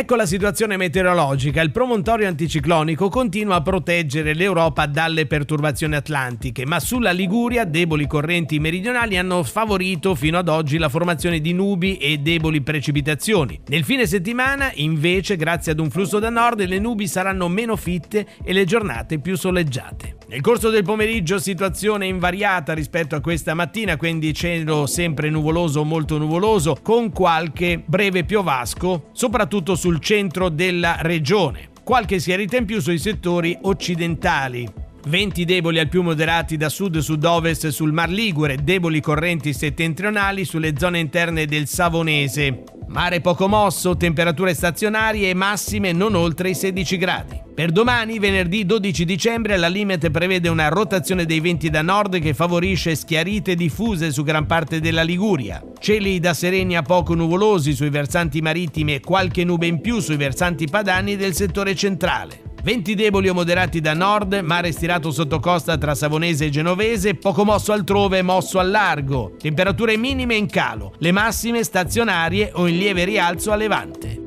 Ecco la situazione meteorologica. Il promontorio anticiclonico continua a proteggere l'Europa dalle perturbazioni atlantiche, ma sulla Liguria deboli correnti meridionali hanno favorito fino ad oggi la formazione di nubi e deboli precipitazioni. Nel fine settimana, invece, grazie ad un flusso da nord, le nubi saranno meno fitte e le giornate più soleggiate. Nel corso del pomeriggio situazione invariata rispetto a questa mattina, quindi cielo sempre nuvoloso o molto nuvoloso, con qualche breve piovasco, soprattutto sul centro della regione. Qualche schiarità in più sui settori occidentali. Venti deboli al più moderati da sud-sud-ovest sul Mar Ligure, deboli correnti settentrionali sulle zone interne del Savonese. Mare poco mosso, temperature stazionarie e massime non oltre i 16 gradi. Per domani, venerdì 12 dicembre, la Limit prevede una rotazione dei venti da nord che favorisce schiarite diffuse su gran parte della Liguria. Cieli da sereni a poco nuvolosi sui versanti marittimi e qualche nube in più sui versanti padani del settore centrale. Venti deboli o moderati da nord, mare stirato sotto costa tra Savonese e Genovese, poco mosso altrove, mosso al largo. Temperature minime in calo, le massime stazionarie o in lieve rialzo a levante.